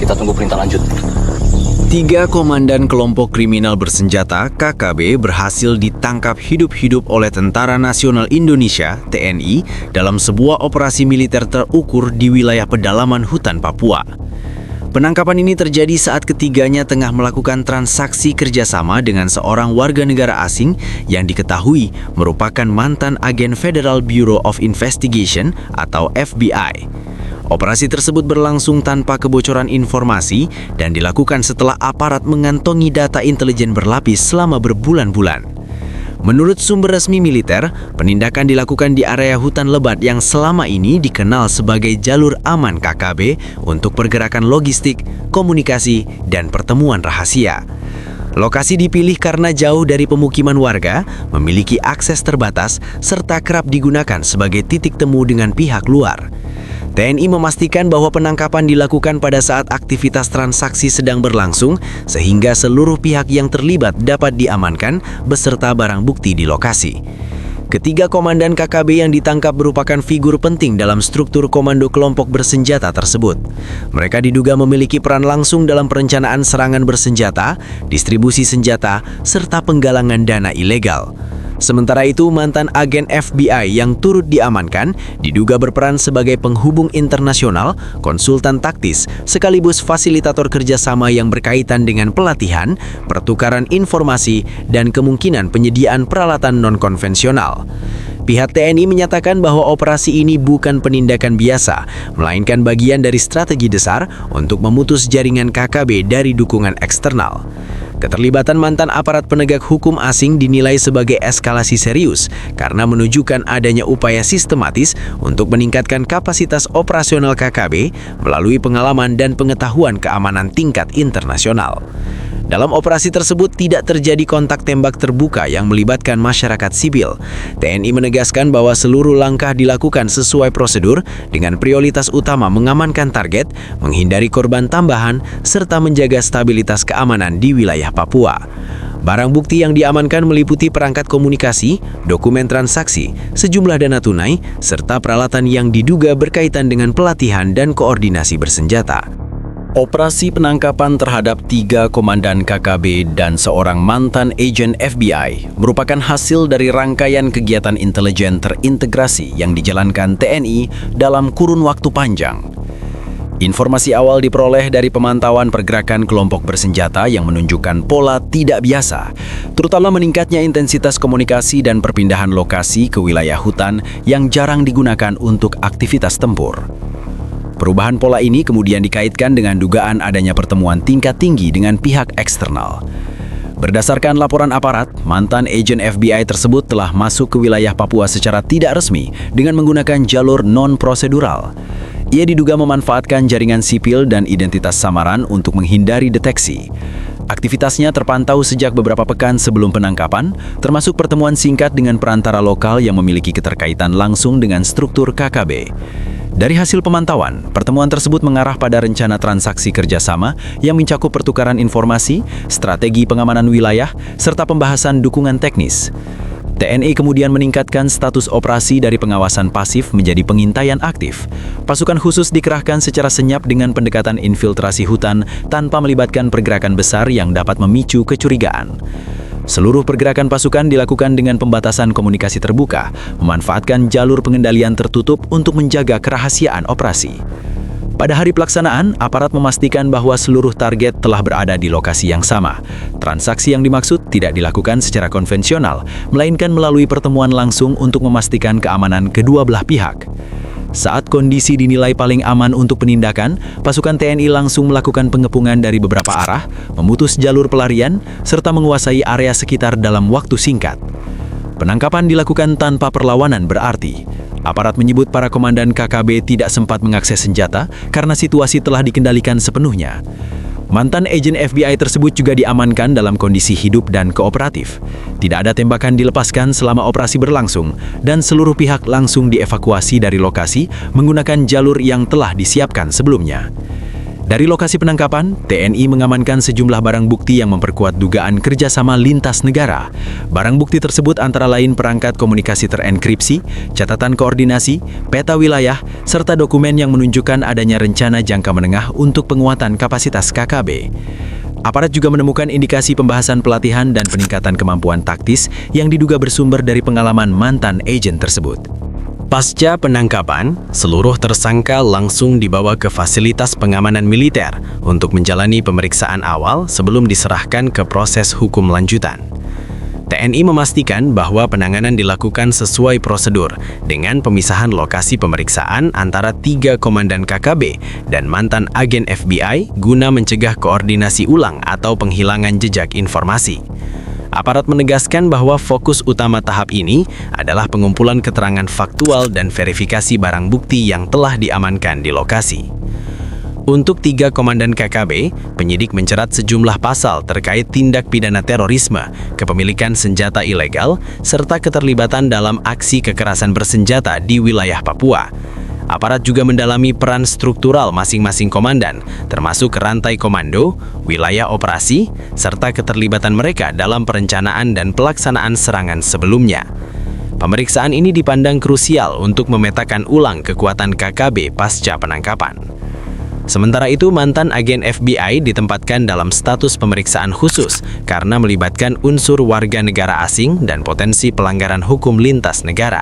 Kita tunggu perintah lanjut. 3 komandan kelompok kriminal bersenjata KKB berhasil ditangkap hidup-hidup oleh Tentara Nasional Indonesia (TNI) dalam sebuah operasi militer terukur di wilayah pedalaman hutan Papua. Penangkapan ini terjadi saat ketiganya tengah melakukan transaksi kerjasama dengan seorang warga negara asing yang diketahui merupakan mantan agen Federal Bureau of Investigation atau FBI. Operasi tersebut berlangsung tanpa kebocoran informasi dan dilakukan setelah aparat mengantongi data intelijen berlapis selama berbulan-bulan. Menurut sumber resmi militer, penindakan dilakukan di area hutan lebat yang selama ini dikenal sebagai jalur aman KKB untuk pergerakan logistik, komunikasi, dan pertemuan rahasia. Lokasi dipilih karena jauh dari pemukiman warga, memiliki akses terbatas, serta kerap digunakan sebagai titik temu dengan pihak luar. TNI memastikan bahwa penangkapan dilakukan pada saat aktivitas transaksi sedang berlangsung, sehingga seluruh pihak yang terlibat dapat diamankan beserta barang bukti di lokasi. Ketiga komandan KKB yang ditangkap merupakan figur penting dalam struktur komando kelompok bersenjata tersebut. Mereka diduga memiliki peran langsung dalam perencanaan serangan bersenjata, distribusi senjata, serta penggalangan dana ilegal. Sementara itu, mantan agen FBI yang turut diamankan diduga berperan sebagai penghubung internasional, konsultan taktis, sekaligus fasilitator kerjasama yang berkaitan dengan pelatihan, pertukaran informasi, dan kemungkinan penyediaan peralatan non-konvensional. Pihak TNI menyatakan bahwa operasi ini bukan penindakan biasa, melainkan bagian dari strategi besar untuk memutus jaringan KKB dari dukungan eksternal. Keterlibatan mantan aparat penegak hukum asing dinilai sebagai eskalasi serius karena menunjukkan adanya upaya sistematis untuk meningkatkan kapasitas operasional KKB melalui pengalaman dan pengetahuan keamanan tingkat internasional. Dalam operasi tersebut tidak terjadi kontak tembak terbuka yang melibatkan masyarakat sipil. TNI menegaskan bahwa seluruh langkah dilakukan sesuai prosedur dengan prioritas utama mengamankan target, menghindari korban tambahan, serta menjaga stabilitas keamanan di wilayah Papua. Barang bukti yang diamankan meliputi perangkat komunikasi, dokumen transaksi, sejumlah dana tunai, serta peralatan yang diduga berkaitan dengan pelatihan dan koordinasi bersenjata. Operasi penangkapan terhadap 3 komandan KKB dan seorang mantan agen FBI merupakan hasil dari rangkaian kegiatan intelijen terintegrasi yang dijalankan TNI dalam kurun waktu panjang. Informasi awal diperoleh dari pemantauan pergerakan kelompok bersenjata yang menunjukkan pola tidak biasa, terutama meningkatnya intensitas komunikasi dan perpindahan lokasi ke wilayah hutan yang jarang digunakan untuk aktivitas tempur. Perubahan pola ini kemudian dikaitkan dengan dugaan adanya pertemuan tingkat tinggi dengan pihak eksternal. Berdasarkan laporan aparat, mantan agen FBI tersebut telah masuk ke wilayah Papua secara tidak resmi dengan menggunakan jalur non-prosedural. Ia diduga memanfaatkan jaringan sipil dan identitas samaran untuk menghindari deteksi. Aktivitasnya terpantau sejak beberapa pekan sebelum penangkapan, termasuk pertemuan singkat dengan perantara lokal yang memiliki keterkaitan langsung dengan struktur KKB. Dari hasil pemantauan, pertemuan tersebut mengarah pada rencana transaksi kerjasama yang mencakup pertukaran informasi, strategi pengamanan wilayah, serta pembahasan dukungan teknis. TNI kemudian meningkatkan status operasi dari pengawasan pasif menjadi pengintaian aktif. Pasukan khusus dikerahkan secara senyap dengan pendekatan infiltrasi hutan tanpa melibatkan pergerakan besar yang dapat memicu kecurigaan. Seluruh pergerakan pasukan dilakukan dengan pembatasan komunikasi terbuka, memanfaatkan jalur pengendalian tertutup untuk menjaga kerahasiaan operasi. Pada hari pelaksanaan, aparat memastikan bahwa seluruh target telah berada di lokasi yang sama. Transaksi yang dimaksud tidak dilakukan secara konvensional, melainkan melalui pertemuan langsung untuk memastikan keamanan kedua belah pihak. Saat kondisi dinilai paling aman untuk penindakan, pasukan TNI langsung melakukan pengepungan dari beberapa arah, memutus jalur pelarian, serta menguasai area sekitar dalam waktu singkat. Penangkapan dilakukan tanpa perlawanan berarti. Aparat menyebut para komandan KKB tidak sempat mengakses senjata karena situasi telah dikendalikan sepenuhnya. Mantan agen FBI tersebut juga diamankan dalam kondisi hidup dan kooperatif. Tidak ada tembakan dilepaskan selama operasi berlangsung, dan seluruh pihak langsung dievakuasi dari lokasi menggunakan jalur yang telah disiapkan sebelumnya. Dari lokasi penangkapan, TNI mengamankan sejumlah barang bukti yang memperkuat dugaan kerjasama lintas negara. Barang bukti tersebut antara lain perangkat komunikasi terenkripsi, catatan koordinasi, peta wilayah, serta dokumen yang menunjukkan adanya rencana jangka menengah untuk penguatan kapasitas KKB. Aparat juga menemukan indikasi pembahasan pelatihan dan peningkatan kemampuan taktis yang diduga bersumber dari pengalaman mantan agen tersebut. Pasca penangkapan, seluruh tersangka langsung dibawa ke fasilitas pengamanan militer untuk menjalani pemeriksaan awal sebelum diserahkan ke proses hukum lanjutan. TNI memastikan bahwa penanganan dilakukan sesuai prosedur dengan pemisahan lokasi pemeriksaan antara 3 komandan KKB dan mantan agen FBI guna mencegah koordinasi ulang atau penghilangan jejak informasi. Aparat menegaskan bahwa fokus utama tahap ini adalah pengumpulan keterangan faktual dan verifikasi barang bukti yang telah diamankan di lokasi. Untuk 3 komandan KKB, penyidik mencerat sejumlah pasal terkait tindak pidana terorisme, kepemilikan senjata ilegal, serta keterlibatan dalam aksi kekerasan bersenjata di wilayah Papua. Aparat juga mendalami peran struktural masing-masing komandan, termasuk rantai komando, wilayah operasi, serta keterlibatan mereka dalam perencanaan dan pelaksanaan serangan sebelumnya. Pemeriksaan ini dipandang krusial untuk memetakan ulang kekuatan KKB pasca penangkapan. Sementara itu, mantan agen FBI ditempatkan dalam status pemeriksaan khusus karena melibatkan unsur warga negara asing dan potensi pelanggaran hukum lintas negara.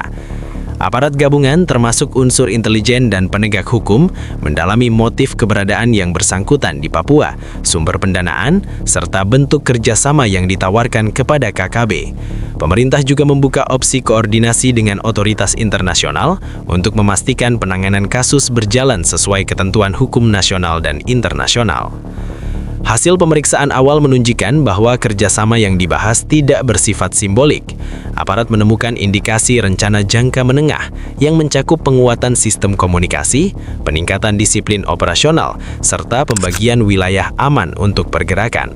Aparat gabungan termasuk unsur intelijen dan penegak hukum mendalami motif keberadaan yang bersangkutan di Papua, sumber pendanaan, serta bentuk kerjasama yang ditawarkan kepada KKB. Pemerintah juga membuka opsi koordinasi dengan otoritas internasional untuk memastikan penanganan kasus berjalan sesuai ketentuan hukum nasional dan internasional. Hasil pemeriksaan awal menunjukkan bahwa kerjasama yang dibahas tidak bersifat simbolik. Aparat menemukan indikasi rencana jangka menengah yang mencakup penguatan sistem komunikasi, peningkatan disiplin operasional, serta pembagian wilayah aman untuk pergerakan.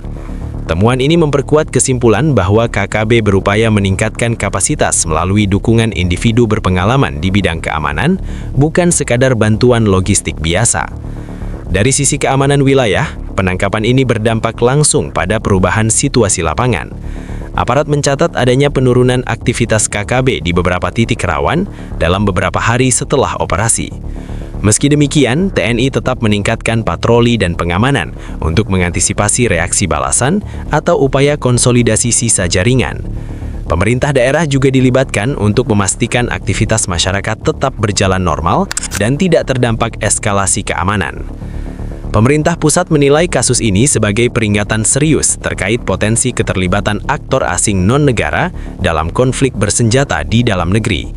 Temuan ini memperkuat kesimpulan bahwa KKB berupaya meningkatkan kapasitas melalui dukungan individu berpengalaman di bidang keamanan, bukan sekadar bantuan logistik biasa. Dari sisi keamanan wilayah, penangkapan ini berdampak langsung pada perubahan situasi lapangan. Aparat mencatat adanya penurunan aktivitas KKB di beberapa titik rawan dalam beberapa hari setelah operasi. Meski demikian, TNI tetap meningkatkan patroli dan pengamanan untuk mengantisipasi reaksi balasan atau upaya konsolidasi sisa jaringan. Pemerintah daerah juga dilibatkan untuk memastikan aktivitas masyarakat tetap berjalan normal dan tidak terdampak eskalasi keamanan. Pemerintah pusat menilai kasus ini sebagai peringatan serius terkait potensi keterlibatan aktor asing non-negara dalam konflik bersenjata di dalam negeri.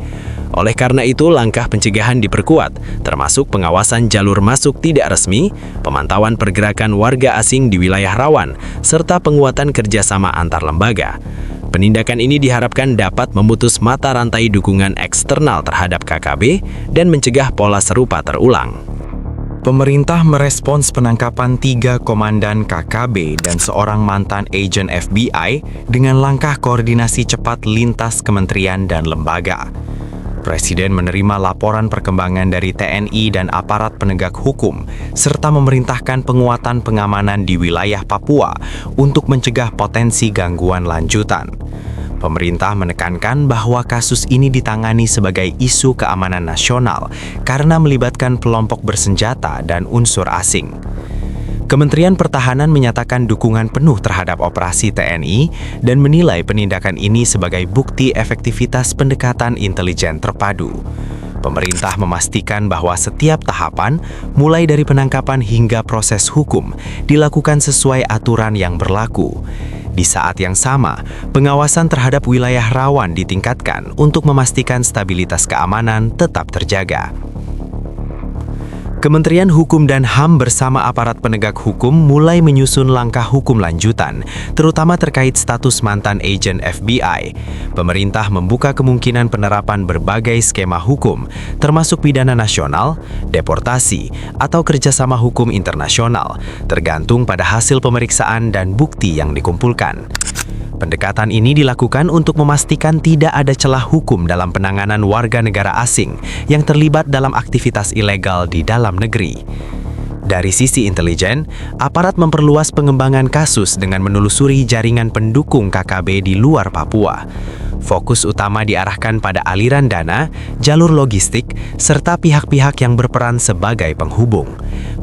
Oleh karena itu, langkah pencegahan diperkuat, termasuk pengawasan jalur masuk tidak resmi, pemantauan pergerakan warga asing di wilayah rawan, serta penguatan kerjasama antar lembaga. Penindakan ini diharapkan dapat memutus mata rantai dukungan eksternal terhadap KKB dan mencegah pola serupa terulang. Pemerintah merespons penangkapan 3 komandan KKB dan seorang mantan agen FBI dengan langkah koordinasi cepat lintas kementerian dan lembaga. Presiden menerima laporan perkembangan dari TNI dan aparat penegak hukum, serta memerintahkan penguatan pengamanan di wilayah Papua untuk mencegah potensi gangguan lanjutan. Pemerintah menekankan bahwa kasus ini ditangani sebagai isu keamanan nasional karena melibatkan kelompok bersenjata dan unsur asing. Kementerian Pertahanan menyatakan dukungan penuh terhadap operasi TNI dan menilai penindakan ini sebagai bukti efektivitas pendekatan intelijen terpadu. Pemerintah memastikan bahwa setiap tahapan, mulai dari penangkapan hingga proses hukum, dilakukan sesuai aturan yang berlaku. Di saat yang sama, pengawasan terhadap wilayah rawan ditingkatkan untuk memastikan stabilitas keamanan tetap terjaga. Kementerian Hukum dan HAM bersama aparat penegak hukum mulai menyusun langkah hukum lanjutan, terutama terkait status mantan agen FBI. Pemerintah membuka kemungkinan penerapan berbagai skema hukum, termasuk pidana nasional, deportasi, atau kerjasama hukum internasional, tergantung pada hasil pemeriksaan dan bukti yang dikumpulkan. Pendekatan ini dilakukan untuk memastikan tidak ada celah hukum dalam penanganan warga negara asing yang terlibat dalam aktivitas ilegal di dalam negeri. Dari sisi intelijen, aparat memperluas pengembangan kasus dengan menelusuri jaringan pendukung KKB di luar Papua. Fokus utama diarahkan pada aliran dana, jalur logistik, serta pihak-pihak yang berperan sebagai penghubung.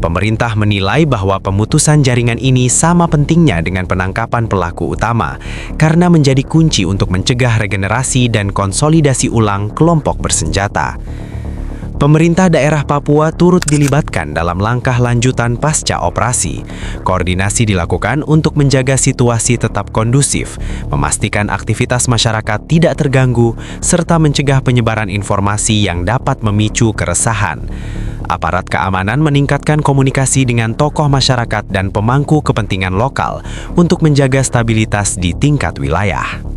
Pemerintah menilai bahwa pemutusan jaringan ini sama pentingnya dengan penangkapan pelaku utama, karena menjadi kunci untuk mencegah regenerasi dan konsolidasi ulang kelompok bersenjata. Pemerintah daerah Papua turut dilibatkan dalam langkah lanjutan pasca operasi. Koordinasi dilakukan untuk menjaga situasi tetap kondusif, memastikan aktivitas masyarakat tidak terganggu, serta mencegah penyebaran informasi yang dapat memicu keresahan. Aparat keamanan meningkatkan komunikasi dengan tokoh masyarakat dan pemangku kepentingan lokal untuk menjaga stabilitas di tingkat wilayah.